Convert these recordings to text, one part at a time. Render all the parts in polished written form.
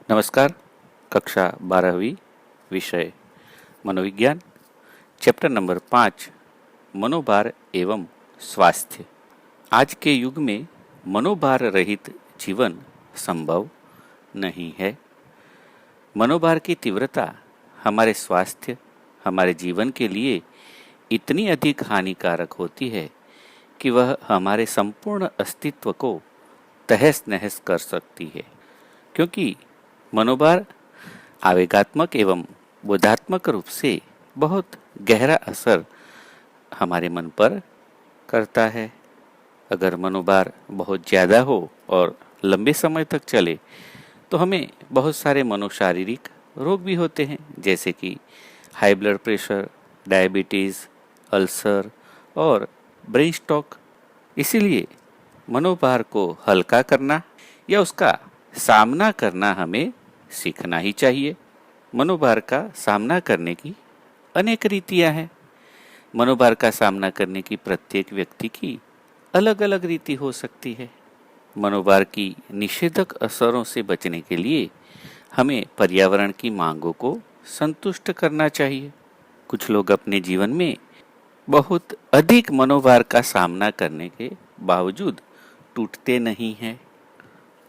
नमस्कार। कक्षा 12वीं, विषय मनोविज्ञान, चैप्टर नंबर 5, मनोभार एवं स्वास्थ्य। आज के युग में मनोभार रहित जीवन संभव नहीं है। मनोभार की तीव्रता हमारे स्वास्थ्य, हमारे जीवन के लिए इतनी अधिक हानिकारक होती है कि वह हमारे संपूर्ण अस्तित्व को तहस नहस कर सकती है, क्योंकि मनोभार आवेगात्मक एवं बोधात्मक रूप से बहुत गहरा असर हमारे मन पर करता है। अगर मनोभार बहुत ज़्यादा हो और लंबे समय तक चले तो हमें बहुत सारे मनोशारीरिक रोग भी होते हैं, जैसे कि high blood pressure, diabetes, ulcer और ब्रेन स्ट्रोक। इसीलिए मनोभार को हल्का करना या उसका सामना करना हमें सीखना ही चाहिए। मनोभार का सामना करने की अनेक रीतियां हैं। मनोभार का सामना करने की प्रत्येक व्यक्ति की अलग अलग रीति हो सकती है। मनोभार की निषेधक असरों से बचने के लिए हमें पर्यावरण की मांगों को संतुष्ट करना चाहिए। कुछ लोग अपने जीवन में बहुत अधिक मनोभार का सामना करने के बावजूद टूटते नहीं हैं।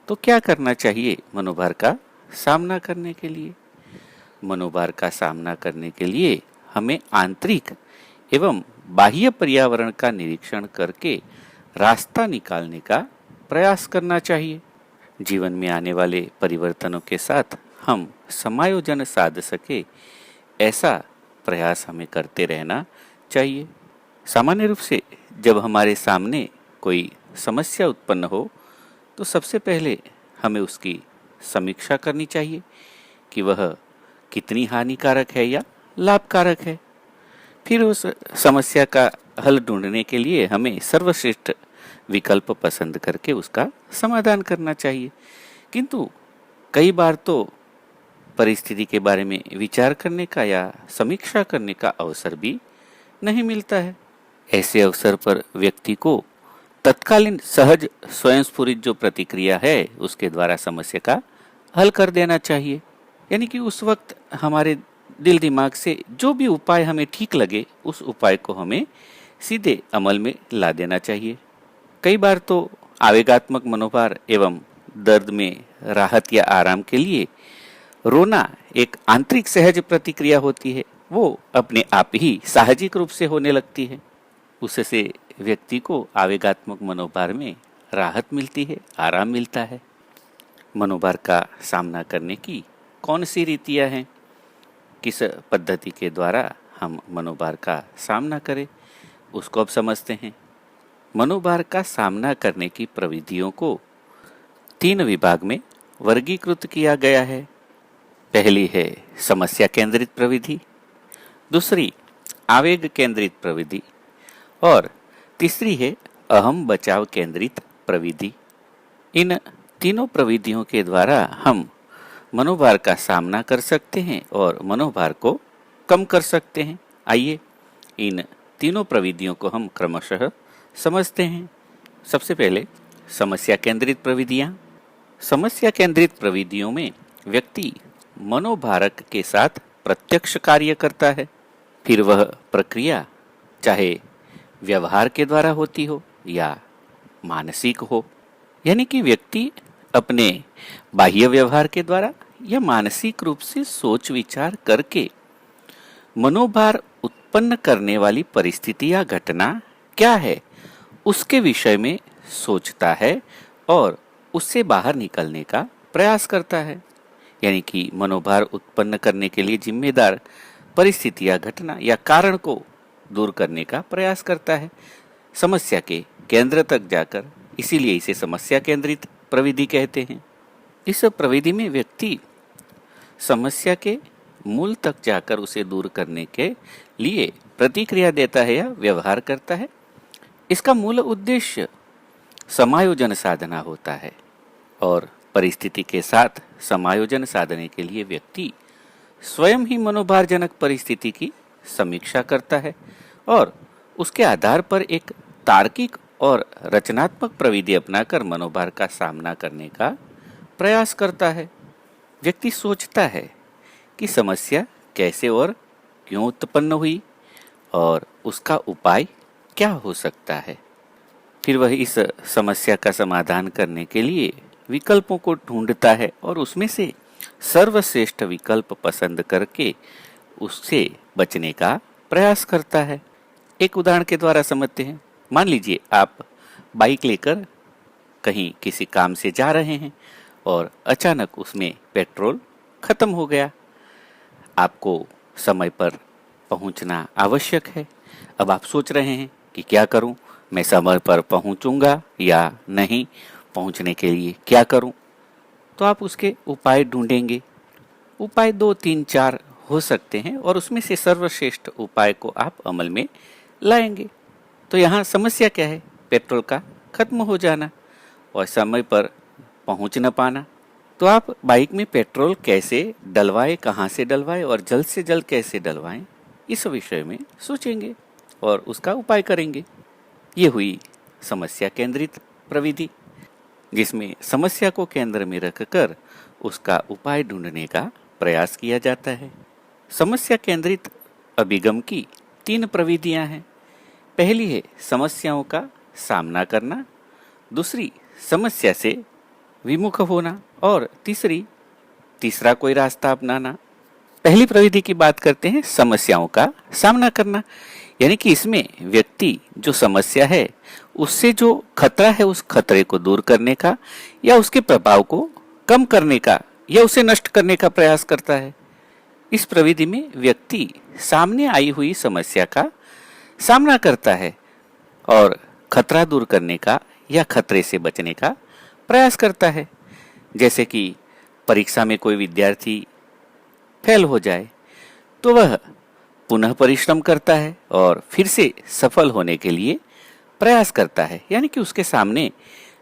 तो क्या करना चाहिए मनोभार का सामना करने के लिए? मनोभार का सामना करने के लिए हमें आंतरिक एवं बाह्य पर्यावरण का निरीक्षण करके रास्ता निकालने का प्रयास करना चाहिए। जीवन में आने वाले परिवर्तनों के साथ हम समायोजन साध सके, ऐसा प्रयास हमें करते रहना चाहिए। सामान्य रूप से जब हमारे सामने कोई समस्या उत्पन्न हो तो सबसे पहले हमें उसकी समीक्षा करनी चाहिए कि वह कितनी हानिकारक है या लाभकारक है। फिर उस समस्या का हल ढूंढने के लिए हमें सर्वश्रेष्ठ विकल्प पसंद करके उसका समाधान करना चाहिए। किंतु कई बार तो परिस्थिति के बारे में विचार करने का या समीक्षा करने का अवसर भी नहीं मिलता है। ऐसे अवसर पर व्यक्ति को तत्कालीन सहज स्वयंस्फुरित जो प्रतिक्रिया है उसके द्वारा समस्या का हल कर देना चाहिए। यानी कि उस वक्त हमारे दिल दिमाग से जो भी उपाय हमें ठीक लगे उस उपाय को हमें सीधे अमल में ला देना चाहिए। कई बार तो आवेगात्मक मनोभार एवं दर्द में राहत या आराम के लिए रोना एक आंतरिक सहज प्रतिक्रिया होती है। वो अपने आप ही साहजिक रूप से होने लगती है। उससे व्यक्ति को आवेगात्मक मनोभार में राहत मिलती है, आराम मिलता है। मनोभार का सामना करने की कौन सी रीतियां हैं, किस पद्धति के द्वारा हम मनोभार का सामना करें, उसको अब समझते हैं। मनोभार का सामना करने की प्रविधियों को 3 विभाग में वर्गीकृत किया गया है। पहली है समस्या केंद्रित प्रविधि, दूसरी आवेग केंद्रित प्रविधि और तीसरी है अहम बचाव केंद्रित प्रविधि। इन तीनों प्रविधियों के द्वारा हम मनोभार का सामना कर सकते हैं और मनोभार को कम कर सकते हैं। आइए इन तीनों प्रविधियों को हम क्रमशः समझते हैं। सबसे पहले समस्या केंद्रित प्रविधियां। समस्या केंद्रित प्रविधियों में व्यक्ति मनोभारक के साथ प्रत्यक्ष कार्य करता है। फिर वह प्रक्रिया चाहे व्यवहार के द्वारा होती हो या मानसिक हो, यानी कि व्यक्ति अपने बाह्य व्यवहार के द्वारा या मानसिक रूप से सोच विचार करके मनोभार उत्पन्न करने वाली परिस्थिति या घटना क्या है उसके विषय में सोचता है और उससे बाहर निकलने का प्रयास करता है। यानी कि मनोभार उत्पन्न करने के लिए जिम्मेदार परिस्थिति या घटना या कारण को दूर करने का प्रयास करता है समस्या के केंद्र तक जाकर। इसीलिए इसे समस्या केंद्रित प्रविधि कहते हैं। इस प्रविधि में व्यक्ति समस्या के मूल तक जाकर उसे दूर करने के लिए प्रतिक्रिया देता है या व्यवहार करता है। इसका मूल उद्देश्य समायोजन साधना होता है और परिस्थिति के साथ समायोजन साधने के लिए व्यक्ति स्वयं ही मनोभारजनक परिस्थिति की समीक्षा करता है और उसके आधार पर एक तार्किक और रचनात्मक प्रविधि अपनाकर मनोभार का सामना करने का प्रयास करता है। व्यक्ति सोचता है कि समस्या कैसे और क्यों उत्पन्न हुई और उसका उपाय क्या हो सकता है। फिर वह इस समस्या का समाधान करने के लिए विकल्पों को ढूंढता है और उसमें से सर्वश्रेष्ठ विकल्प पसंद करके उससे बचने का प्रयास करता है। एक उदाहरण के द्वारा समझते हैं। मान लीजिए आप बाइक लेकर कहीं किसी काम से जा रहे हैं और अचानक उसमें पेट्रोल खत्म हो गया। आपको समय पर पहुंचना आवश्यक है। अब आप सोच रहे हैं कि क्या करूं, मैं समय पर पहुंचूंगा या नहीं, पहुंचने के लिए क्या करूं। तो आप उसके उपाय ढूंढेंगे। उपाय 2, 3, 4 हो सकते हैं और उसमें से सर्वश्रेष्ठ उपाय को आप अमल में लाएंगे। तो यहाँ समस्या क्या है? पेट्रोल का खत्म हो जाना और समय पर पहुंच न पाना। तो आप बाइक में पेट्रोल कैसे डलवाएं, कहाँ से डलवाएं और जल्द से जल्द कैसे डलवाएं, इस विषय में सोचेंगे और उसका उपाय करेंगे। ये हुई समस्या केंद्रित प्रविधि, जिसमें समस्या को केंद्र में रखकर उसका उपाय ढूंढने का प्रयास किया जाता है। समस्या केंद्रित अभिगम की 3 प्रविधियां हैं। पहली है समस्याओं का सामना करना, दूसरी समस्या से विमुख होना और तीसरा कोई रास्ता अपनाना। पहली प्रविधि की बात करते हैं, समस्याओं का सामना करना। यानी कि इसमें व्यक्ति जो समस्या है उससे जो खतरा है उस खतरे को दूर करने का या उसके प्रभाव को कम करने का या उसे नष्ट करने का प्रयास करता है। इस प्रविधि में व्यक्ति सामने आई हुई समस्या का सामना करता है और खतरा दूर करने का या खतरे से बचने का प्रयास करता है। जैसे कि परीक्षा में कोई विद्यार्थी फेल हो जाए तो वह पुनः परिश्रम करता है और फिर से सफल होने के लिए प्रयास करता है। यानी कि उसके सामने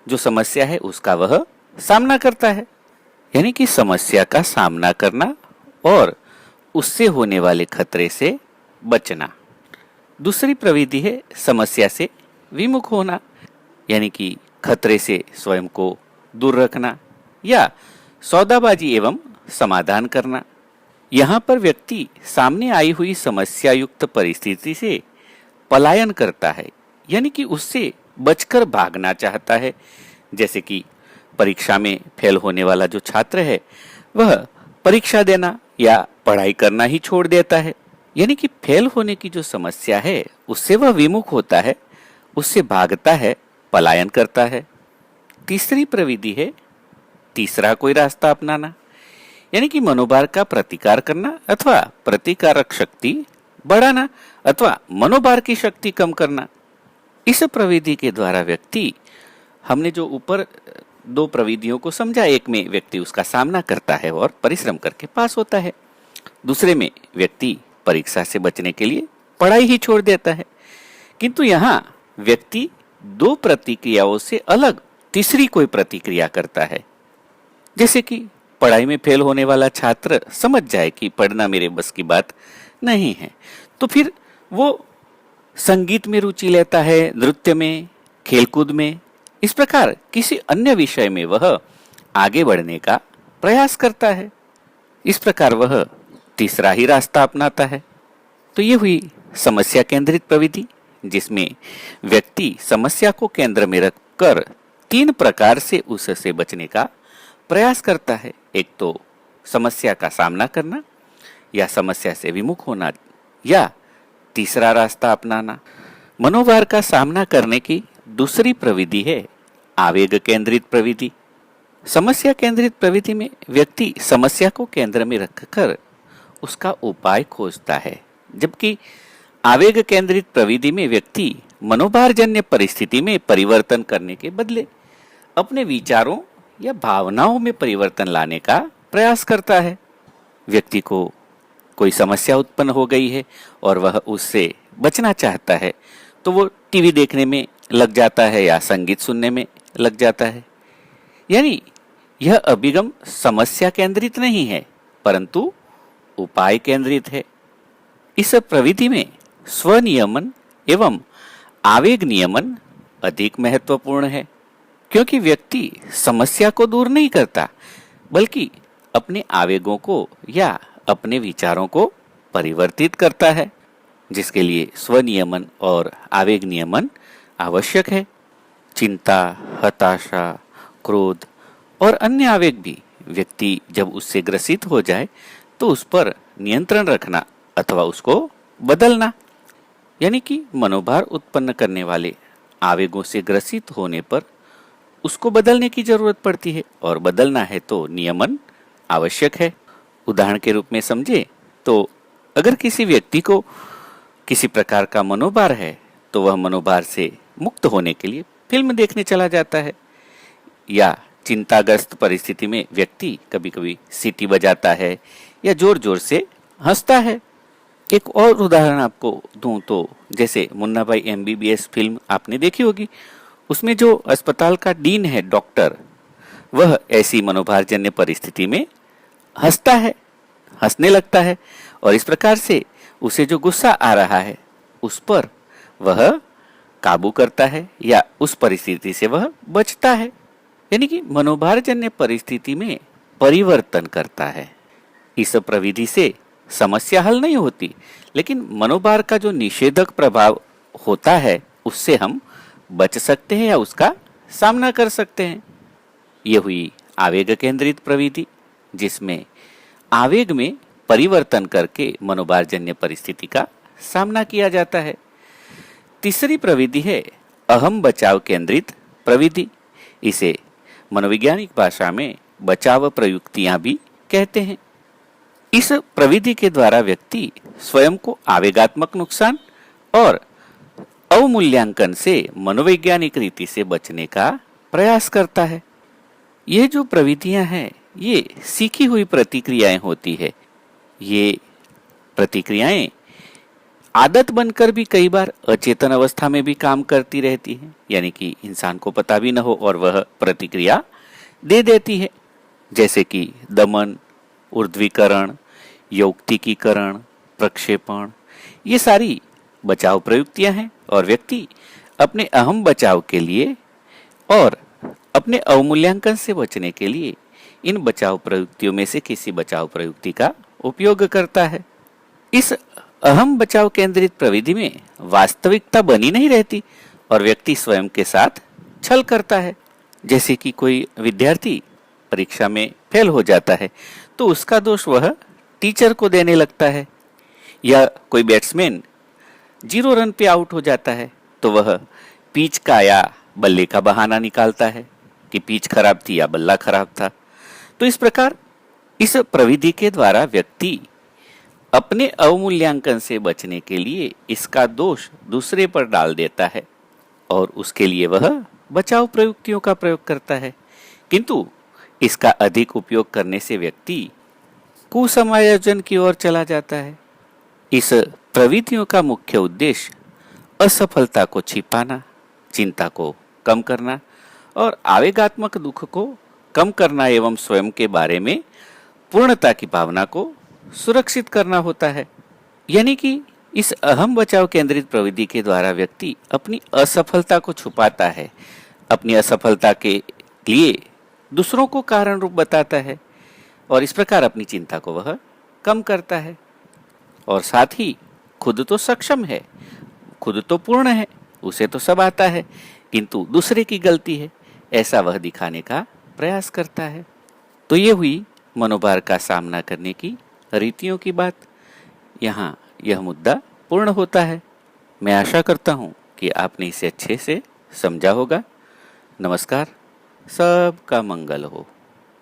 जो समस्या है उसका वह सामना करता है। यानी कि समस्या का सामना करना और उससे होने वाले खतरे से बचना। दूसरी प्रविधि है समस्या से विमुख होना। यानी कि खतरे से स्वयं को दूर रखना या सौदाबाजी एवं समाधान करना। यहाँ पर व्यक्ति सामने आई हुई समस्या युक्त परिस्थिति से पलायन करता है, यानी कि उससे बचकर भागना चाहता है। जैसे कि परीक्षा में फेल होने वाला जो छात्र है वह परीक्षा देना या पढ़ाई करना ही छोड़ देता है। यानी कि फेल होने की जो समस्या है उससे वह विमुख होता है, उससे भागता है, पलायन करता है। तीसरी प्रविधि है तीसरा कोई रास्ता अपनाना। यानी कि मनोभार का प्रतिकार करना अथवा प्रतिकारक शक्ति बढ़ाना अथवा मनोभार की शक्ति कम करना। इस प्रविधि के द्वारा व्यक्ति, हमने जो ऊपर 2 प्रविधियों को समझा, एक में व्यक्ति उसका सामना करता है और परिश्रम करके पास होता है, दूसरे में व्यक्ति परीक्षा से बचने के लिए पढ़ाई ही छोड़ देता है। किंतु यहाँ व्यक्ति 2 प्रतिक्रियाओं से अलग तीसरी कोई प्रतिक्रिया करता है। जैसे कि पढ़ाई में फेल होने वाला छात्र समझ जाए कि पढ़ना मेरे बस की बात नहीं है, तो फिर वो संगीत में रुचि लेता है, नृत्य में, खेलकूद में, इस प्रकार किसी अन्य विषय में वह आगे बढ़ने का प्रयास करता है। इस प्रकार वह तीसरा ही रास्ता अपनाता है। तो ये हुई समस्या केंद्रित प्रविधि, जिसमें व्यक्ति समस्या को केंद्र में रखकर 3 प्रकार से उससे बचने का प्रयास करता है। एक तो समस्या का सामना करना या समस्या से विमुख होना या तीसरा रास्ता अपनाना। मनोभार का सामना करने की दूसरी प्रविधि है आवेग केंद्रित प्रविधि। समस्या केंद्रित प्रविधि में व्यक्ति समस्या को केंद्र में रखकर उसका उपाय खोजता है, जबकि आवेग केंद्रित प्रविधि में व्यक्ति मनोभारजन्य परिस्थिति में परिवर्तन करने के बदले अपने विचारों या भावनाओं में परिवर्तन लाने का प्रयास करता है। व्यक्ति को कोई समस्या उत्पन्न हो गई है और वह उससे बचना चाहता है, तो वो टीवी देखने में लग जाता है या संगीत सुनने में लग जाता है। यानी यह अभिगम समस्या केंद्रित नहीं है, परंतु उपाय केंद्रित है। इस प्रविधि में स्वनियमन एवं आवेग नियमन अधिक महत्वपूर्ण है, क्योंकि व्यक्ति समस्या को दूर नहीं करता, बल्कि अपने आवेगों को या अपने विचारों को परिवर्तित करता है, जिसके लिए स्वनियमन और आवेग नियमन आवश्यक है। चिंता, हताशा, क्रोध और अन्य आवेग भी व्यक्ति जब उससे ग्रसित हो जाए तो उस पर नियंत्रण रखना अथवा उसको बदलना, यानी कि मनोभार उत्पन्न करने वाले आवेगों से ग्रसित होने पर उसको बदलने की जरूरत पड़ती है और बदलना है तो नियमन आवश्यक है। उदाहरण के रूप में समझे तो अगर किसी व्यक्ति को किसी प्रकार का मनोभार है तो वह मनोभार से मुक्त होने के लिए फिल्म देखने चला जाता है, या चिंताग्रस्त परिस्थिति में व्यक्ति कभी कभी सीटी बजाता है या जोर जोर से हंसता है। एक और उदाहरण आपको दूं तो जैसे मुन्ना भाई MBBS फिल्म आपने देखी होगी, उसमें जो अस्पताल का डीन है डॉक्टर, वह ऐसी मनोभारजन्य परिस्थिति में हंसता है, हंसने लगता है और इस प्रकार से उसे जो गुस्सा आ रहा है उस पर वह काबू करता है या उस परिस्थिति से वह बचता है, यानी कि मनोभारजन्य परिस्थिति में परिवर्तन करता है। इस प्रविधि से समस्या हल नहीं होती, लेकिन मनोभार का जो निषेधक प्रभाव होता है उससे हम बच सकते हैं या उसका सामना कर सकते हैं। ये हुई आवेग केंद्रित प्रविधि, जिसमें आवेग में परिवर्तन करके मनोभारजन्य परिस्थिति का सामना किया जाता है। तीसरी प्रविधि है अहम बचाव केंद्रित प्रविधि। इसे मनोवैज्ञानिक भाषा में बचाव प्रयुक्तियां भी कहते हैं। इस प्रविधि के द्वारा व्यक्ति स्वयं को आवेगात्मक नुकसान और अवमूल्यांकन से मनोवैज्ञानिक रीति से बचने का प्रयास करता है। ये जो प्रविधियां हैं ये सीखी हुई प्रतिक्रियाएं होती है। ये प्रतिक्रियाएं आदत बनकर भी कई बार अचेतन अवस्था में भी काम करती रहती हैं, यानी कि इंसान को पता भी न हो और वह प्रतिक्रिया दे देती है, जैसे कि दमन, ऊर्ध्वीकरण, यौक्तिकीकरण, प्रक्षेपण। ये सारी बचाव प्रयुक्तियां हैं और व्यक्ति अपने अहम बचाव के लिए और अपने अवमूल्यांकन से बचने के लिए इन बचाव प्रयुक्तियों में से किसी बचाव प्रयुक्ति का उपयोग करता है। इस अहम बचाव केंद्रित प्रविधि में वास्तविकता बनी नहीं रहती और व्यक्ति स्वयं के साथ छल करता है। जैसे कि कोई विद्यार्थी परीक्षा में फेल हो जाता है तो उसका दोष वह टीचर को देने लगता है, या कोई बैट्समैन 0 रन पे आउट हो जाता है तो वह पिच का या बल्ले का बहाना निकालता है कि पिच खराब थी या बल्ला खराब था। तो इस प्रकार इस प्रविधि के द्वारा व्यक्ति अपने अवमूल्यांकन से बचने के लिए इसका दोष दूसरे पर डाल देता है और उसके लिए वह बचाव प्रयुक्तियों का प्रयोग करता है। किंतु इसका अधिक उपयोग करने से व्यक्ति कुसमायोजन की ओर चला जाता है। इस प्रविधियों का मुख्य उद्देश्य असफलता को छिपाना, चिंता को कम करना और आवेगात्मक दुख को कम करना एवं स्वयं के बारे में पूर्णता की भावना को सुरक्षित करना होता है। यानी कि इस अहम बचाव केंद्रित प्रविधि के द्वारा व्यक्ति अपनी असफलता को छुपाता है, अपनी असफलता के लिए दूसरों को कारण रूप बताता है और इस प्रकार अपनी चिंता को वह कम करता है। और साथ ही खुद तो सक्षम है, खुद तो पूर्ण है, उसे तो सब आता है, किंतु दूसरे की गलती है ऐसा वह दिखाने का प्रयास करता है। तो ये हुई मनोभार का सामना करने की रीतियों की बात। यहाँ यह मुद्दा पूर्ण होता है। मैं आशा करता हूँ कि आपने इसे अच्छे से समझा होगा। नमस्कार, सबका मंगल हो।